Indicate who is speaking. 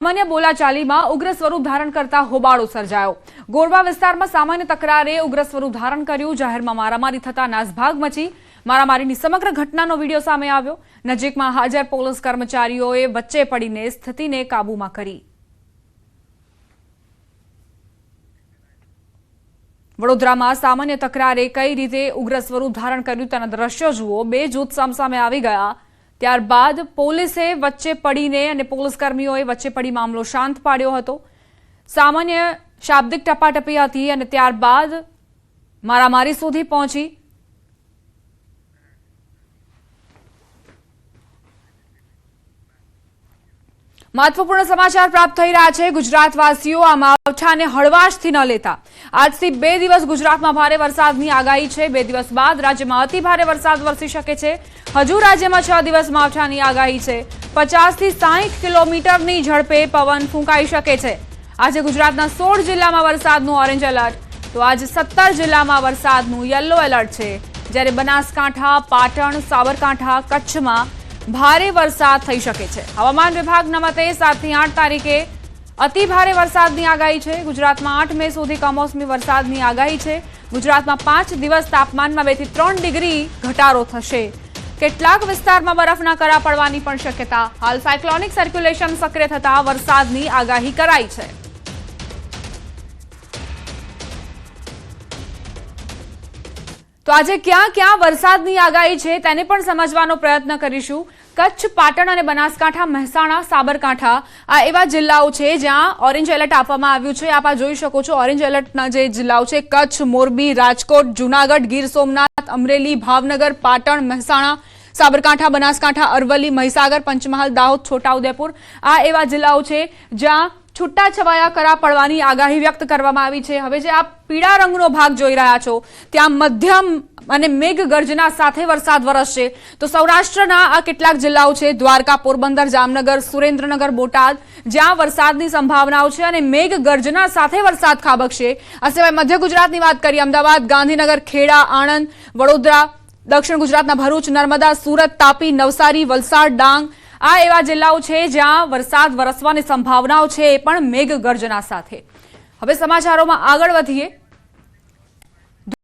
Speaker 1: सामान्य बोलाचालीमां उग्र स्वरूप धारण करता होबाळो सर्जायो। गोरवा विસ્તારમાં સામાન્ય તકરારે ઉગ્ર સ્વરૂપ ધારણ કર્યું। જાહેરમાં મારામારી થતા નાસભાગ મચી। મારામારીની સમગ્ર ઘટનાનો વિડિયો સામે આવ્યો। નજીકમાં હાજર પોલીસ કર્મચારીઓએ વચ્ચે પડીને સ્થિતિને કાબૂમાં કરી। વડોદરામાં સામાન્ય તકરારે કઈ રીતે ઉગ્ર સ્વરૂપ ધારણ કર્યું તેના દ્રશ્યો જુઓ। બે જૂથ સામસામે આવી ગયા। ત્યારબાદ પોલીસે વચ્ચે પડીને અને પોલીસ કર્મીઓએ વચ્ચે પડી મામલો શાંત પાડ્યો હતો। સામાન્ય શાબ્દિક ટપાટપી હતી અને ત્યારબાદ મારામારી સુધી પહોંચી। महत्वपूर्ण समाचार प्राप्त थई रह्या छे। गुजरातवासीओ आ मावठाने हळवाशथी न लेता આજથી 2 દિવસ ગુજરાતમાં ભારે વરસાદની આગાહી છે। 2 દિવસ બાદ રાજ્યમાં અતિ ભારે વરસાદ વરસી શકે છે। હજુ રાજ્યમાં 6 દિવસ માવઠાની આગાહી છે। 50 થી 60 કિલોમીટરની ઝડપે પવન ફૂંકાઈ શકે છે। આજે ગુજરાતના 16 જિલ્લામાં વરસાદનું ઓરેન્જ એલર્ટ તો આજે 17 જિલ્લામાં વરસાદનું યલો એલર્ટ છે। જ્યારે બનાસકાંઠા, પાટણ, સાબરકાંઠા, કચ્છમાં भारे वरसाद थई शके छे। हवामान विभागना मते 7 થી 8 तारीखे अति भारे वरसादनी आगाही छे। गुजरातमां 8 मे सुधी कमोसमी वरसादनी आगाही छे। गुजरातमां 5 दिवस तापमानमां 2 થી 3 डिग्री घटाडो थशे। કેટલાક વિસ્તારમાં બરફના કરા પડવાની પણ શક્યતા। હાલ સાયક્લોનિક સર્ક્યુલેશન સક્રિય થતા વરસાદની આગાહી કરાઈ છે। તો આજે ક્યાં ક્યાં વરસાદની આગાહી છે તેને પણ સમજવાનો પ્રયત્ન કરીશું। કચ્છ, પાટણ અને બનાસકાંઠા, મહેસાણા, સાબરકાંઠા આ એવા જિલ્લાઓ છે જ્યાં ઓરેન્જ એલર્ટ આપવામાં આવ્યું છે। આપ જોઈ શકો છો ઓરેન્જ એલર્ટના જે જિલ્લાઓ છે કચ્છ, મોરબી, રાજકોટ, જૂનાગઢ, ગીર સોમનાથ, અમરેલી, ભાવનગર, પાટણ, મહેસાણા, સાબરકાંઠા, બનાસકાંઠા, અરવલ્લી, મહીસાગર, પંચમહાલ, દાહોદ, છોટાઉદેપુર આ એવા જિલ્લાઓ છે જ્યાં છૂટાછવાયા કરા પડવાની આગાહી વ્યક્ત કરવામાં આવી છે। હવે જે આપ પીળા રંગનો ભાગ જોઈ રહ્યા છો ત્યાં મધ્યમ અને મેઘગર્જના સાથે વરસાદ વરસશે। તો સૌરાષ્ટ્રના આ કેટલાક જિલ્લાઓ છે દ્વારકા, પોરબંદર, જામનગર, સુરેન્દ્રનગર, બોટાદ જ્યાં વરસાદની સંભાવનાઓ છે અને મેઘગર્જના સાથે વરસાદ ખાબકશે। આ સિવાય મધ્ય ગુજરાતની વાત કરીએ અમદાવાદ, ગાંધીનગર, ખેડા, આણંદ, વડોદરા, દક્ષિણ ગુજરાતના ભરૂચ, નર્મદા, સુરત, તાપી, નવસારી, વલસાડ, ડાંગ આ એવા જિલ્લાઓ છે જ્યાં વરસાદ વરસવાની સંભાવનાઓ છે એ પણ મેઘગર્જના સાથે। હવે સમાચારોમાં આગળ વધીએ।